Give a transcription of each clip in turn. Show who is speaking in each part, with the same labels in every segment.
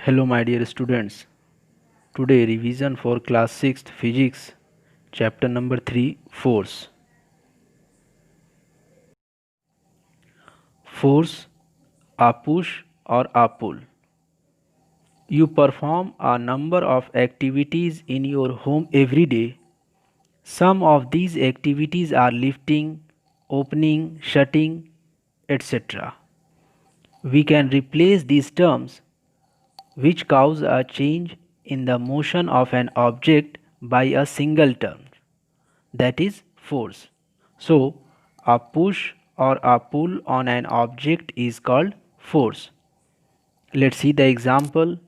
Speaker 1: Hello my dear students. Today revision for class 6th physics chapter number 3 force. Force, a push or a pull. You perform a number of activities in your home every day. Some of these activities are lifting, opening, shutting, etc. We can replace these terms which cause a change in the motion of an object by a single term, that is force. So, a push or a pull on an object is called force. Let's see the example.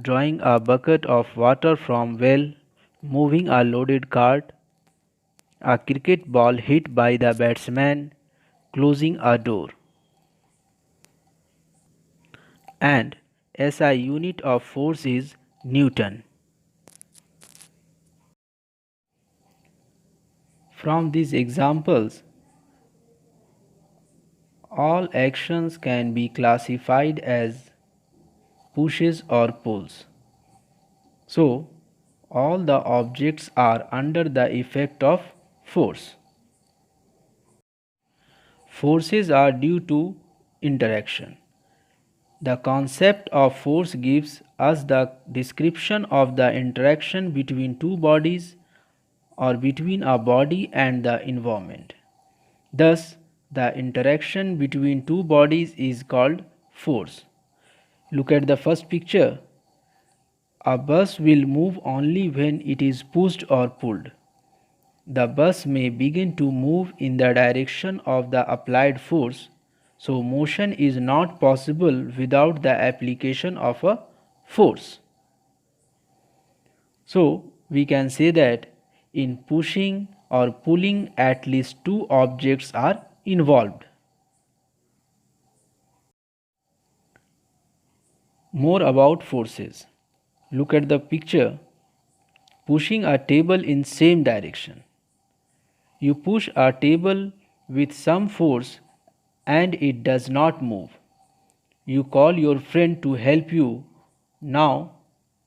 Speaker 1: Drawing a bucket of water from well, moving a loaded cart, a cricket ball hit by the batsman, closing a door. And SI unit of force is Newton. From these examples, all actions can be classified as pushes or pulls. So, all the objects are under the effect of force. Forces are due to interaction. The concept of force gives us the description of the interaction between two bodies or between a body and the environment. Thus, the interaction between two bodies is called force. Look at the first picture. A bus will move only when it is pushed or pulled. The bus may begin to move in the direction of the applied force, so motion is not possible without the application of a force. So we can say that in pushing or pulling at least two objects are involved. More about forces. Look at the picture. Pushing a table in same direction. You push a table with some force and it does not move. You call your friend to help you. Now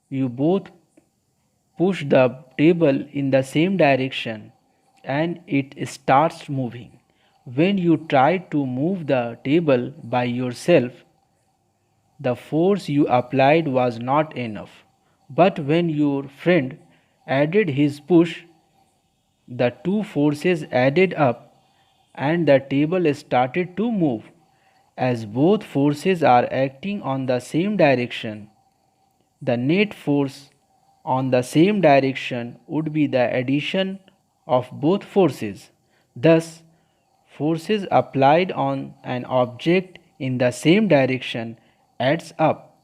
Speaker 1: you both push the table in the same direction and it starts moving. When you try to move the table by yourself, the force you applied was not enough. But when your friend added his push, the two forces added up and the table started to move. As both forces are acting on the same direction, the net force on the same direction would be the addition of both forces. Thus, forces applied on an object in the same direction adds up.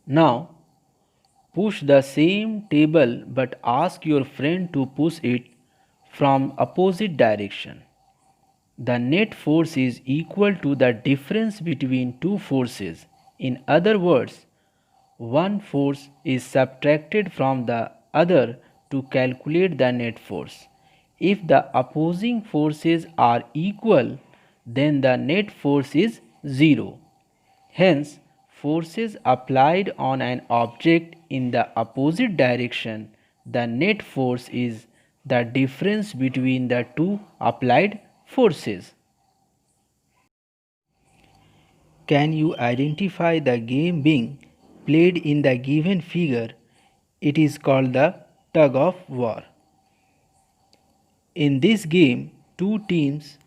Speaker 1: Now, push the same table but ask your friend to push it from opposite direction. The net force is equal to the difference between two forces. In other words, one force is subtracted from the other to calculate the net force. If the opposing forces are equal, then the net force is 0. Hence, forces applied on an object in the opposite direction, the net force is the difference between the two applied forces. Can you identify the game being played in the given figure? It is called the tug of war. In this game, two teams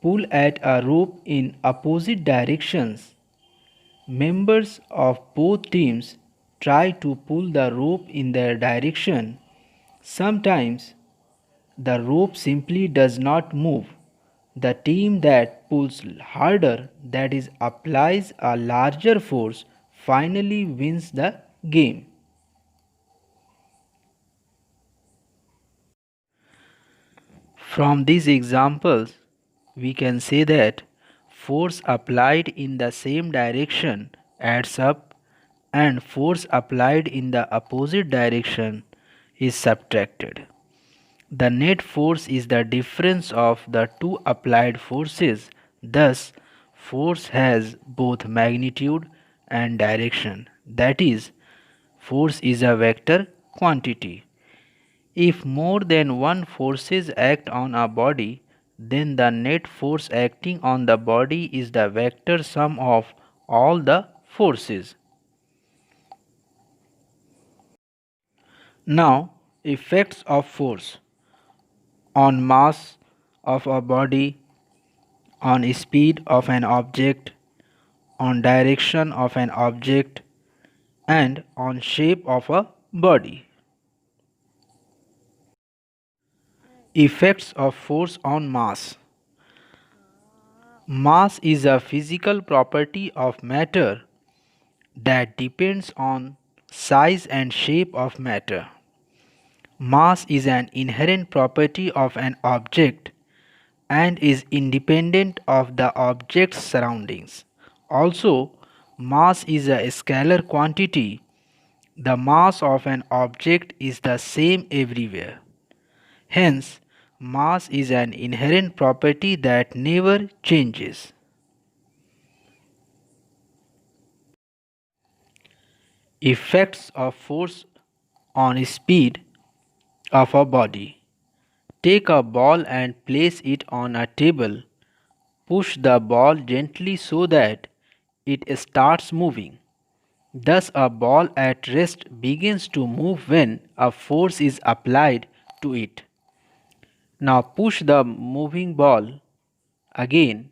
Speaker 1: pull at a rope in opposite directions. Members of both teams try to pull the rope in their direction. Sometimes the rope simply does not move. The team that pulls harder, that is, applies a larger force, finally wins the game. From these examples, we can say that force applied in the same direction adds up and force applied in the opposite direction is subtracted. The net force is the difference of the two applied forces. Thus, force has both magnitude and direction. That is, force is a vector quantity. If more than one forces act on a body, then the net force acting on the body is the vector sum of all the forces. Now, effects of force on mass of a body, on speed of an object, on direction of an object, and on shape of a body. Effects of force on mass. Mass is a physical property of matter that depends on size and shape of matter. Mass is an inherent property of an object and is independent of the object's surroundings. Also, mass is a scalar quantity. The mass of an object is the same everywhere. Hence, mass is an inherent property that never changes. Effects of force on speed of a body. Take a ball and place it on a table. Push the ball gently so that it starts moving. Thus, a ball at rest begins to move when a force is applied to it. Now, push the moving ball again.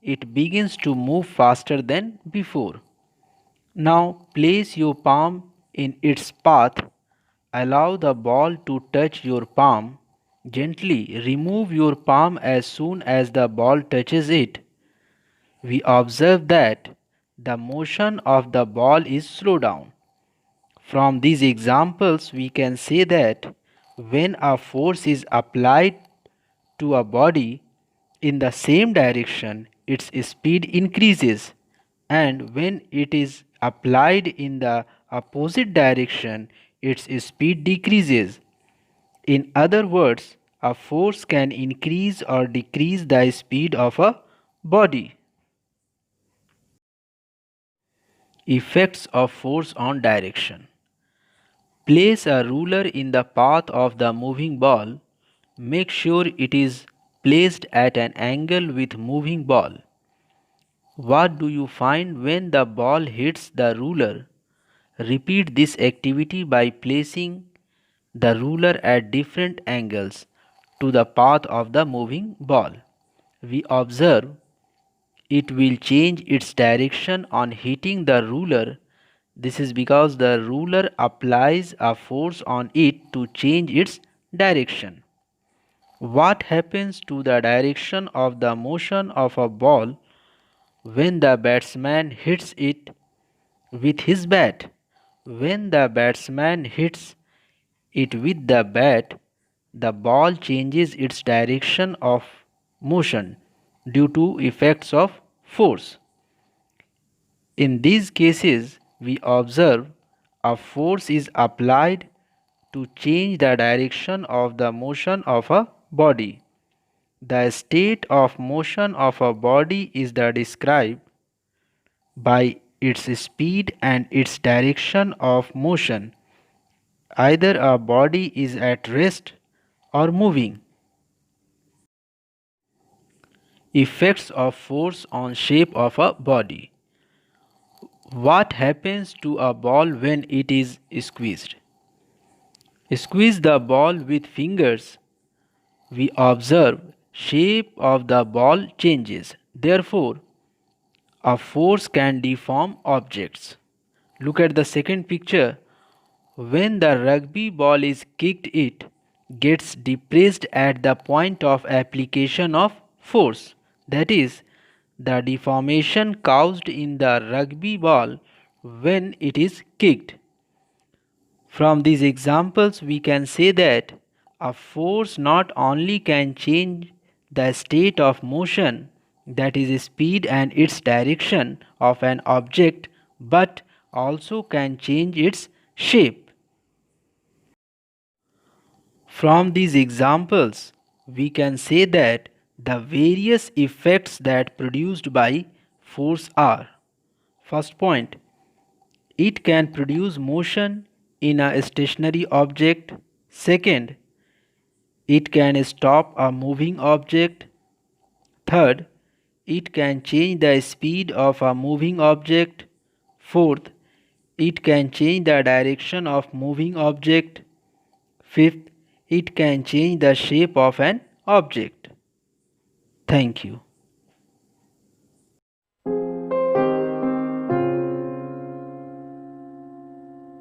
Speaker 1: It begins to move faster than before. Now, place your palm in its path. Allow the ball to touch your palm. Gently remove your palm as soon as the ball touches it. We observe that the motion of the ball is slowed down. From these examples, we can say that when a force is applied to a body in the same direction, its speed increases, and when it is applied in the opposite direction, its speed decreases. In other words, a force can increase or decrease the speed of a body. Effects of force on direction. Place a ruler in the path of the moving ball. Make sure it is placed at an angle with moving ball. What do you find when the ball hits the ruler? Repeat this activity by placing the ruler at different angles to the path of the moving ball. We observe it will change its direction on hitting the ruler. This is because the ruler applies a force on it to change its direction. What happens to the direction of the motion of a ball when the batsman hits it with his bat? When the batsman hits it with the bat, the ball changes its direction of motion due to effects of force. In these cases, we observe a force is applied to change the direction of the motion of a body. The state of motion of a body is described by its speed and its direction of motion. Either a body is at rest or moving. Effects of force on shape of a body. What happens to a ball when it is squeezed? Squeeze the ball with fingers. We observe shape of the ball changes. Therefore, a force can deform objects. Look at the second picture. When the rugby ball is kicked, it gets depressed at the point of application of force. That is, the deformation caused in the rugby ball when it is kicked. From these examples, we can say that a force not only can change the state of motion, that is, speed and its direction of an object, but also can change its shape. From these examples, we can say that the various effects that produced by force are: first point, It can produce motion in a stationary object. Second, it can stop a moving object. Third, it can change the speed of a moving object. Fourth, it can change the direction of moving object. Fifth, it can change the shape of an object. Thank you.